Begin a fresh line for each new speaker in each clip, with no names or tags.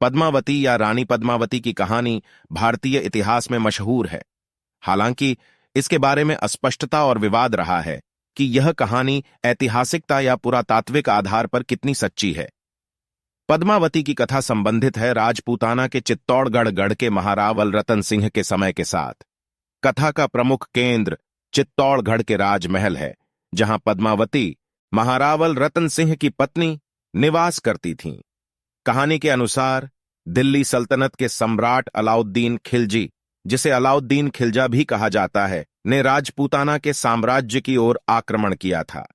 पद्मावती या रानी पद्मावती की कहानी भारतीय इतिहास में मशहूर है। हालांकि इसके बारे में अस्पष्टता और विवाद रहा है कि यह कहानी ऐतिहासिकता या पुरातात्विक आधार पर कितनी सच्ची है। पद्मावती की कथा संबंधित है राजपूताना के चित्तौड़गढ़ गढ़ के महारावल रतन सिंह के समय के साथ। कथा का प्रमुख केंद्र चित्तौड़गढ़ के राजमहल है, जहां पद्मावती महारावल रतन सिंह की पत्नी निवास करती थीं। कहानी के अनुसार दिल्ली सल्तनत के सम्राट अलाउद्दीन खिलजी, जिसे अलाउद्दीन खिलजा भी कहा जाता है, ने राजपूताना के साम्राज्य की ओर आक्रमण किया था।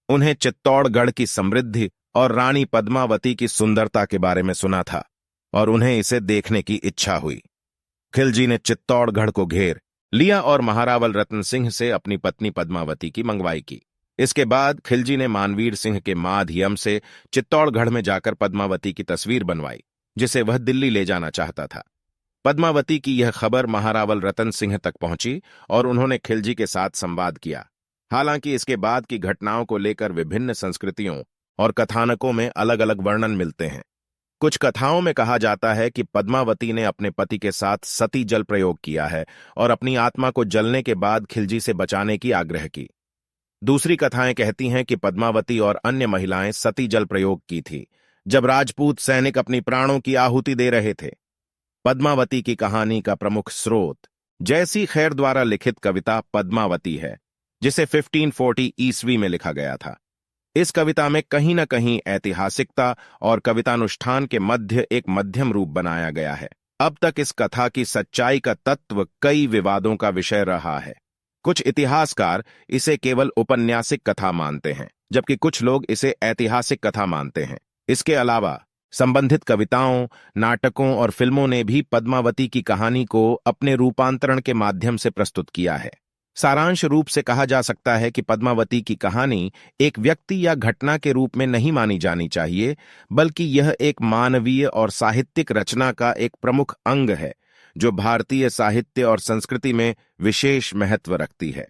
उन्हें चित्तौड़गढ़ की समृद्धि और रानी पद्मावती की सुंदरता के बारे में सुना था और उन्हें इसे देखने की इच्छा हुई। खिलजी ने चित्तौड़गढ़ को घेर लिया और महारावल रतन सिंह से अपनी पत्नी पद्मावती की मंगवाई की। इसके बाद खिलजी ने मानवीर सिंह के माध्यम से चित्तौड़गढ़ में जाकर पद्मावती की तस्वीर बनवाई, जिसे वह दिल्ली ले जाना चाहता था। पद्मावती की यह खबर महारावल रतन सिंह तक पहुंची और उन्होंने खिलजी के साथ संवाद किया। हालांकि इसके बाद की घटनाओं को लेकर विभिन्न संस्कृतियों और कथानकों में अलग अलग वर्णन मिलते हैं। कुछ कथाओं में कहा जाता है कि पद्मावती ने अपने पति के साथ सती जल प्रयोग किया है और अपनी आत्मा को जलने के बाद खिलजी से बचाने की आग्रह की। दूसरी कथाएं कहती हैं कि पद्मावती और अन्य महिलाएं सती जल प्रयोग की थी जब राजपूत सैनिक अपनी प्राणों की आहुति दे रहे थे। पद्मावती की कहानी का प्रमुख स्रोत जयसी खैर द्वारा लिखित कविता पद्मावती है, जिसे 1540 ईस्वी में लिखा गया था। इस कविता में कहीं न कहीं ऐतिहासिकता और कवितानुष्ठान के मध्य एक मध्यम रूप बनाया गया है। अब तक इस कथा की सच्चाई का तत्व कई विवादों का विषय रहा है। कुछ इतिहासकार इसे केवल औपन्यासिक कथा मानते हैं, जबकि कुछ लोग इसे ऐतिहासिक कथा मानते हैं। इसके अलावा संबंधित कविताओं, नाटकों और फिल्मों ने भी पद्मावती की कहानी को अपने रूपांतरण के माध्यम से प्रस्तुत किया है। सारांश रूप से कहा जा सकता है कि पद्मावती की कहानी एक व्यक्ति या घटना के रूप में नहीं मानी जानी चाहिए, बल्कि यह एक मानवीय और साहित्यिक रचना का एक प्रमुख अंग है, जो भारतीय साहित्य और संस्कृति में विशेष महत्व रखती है।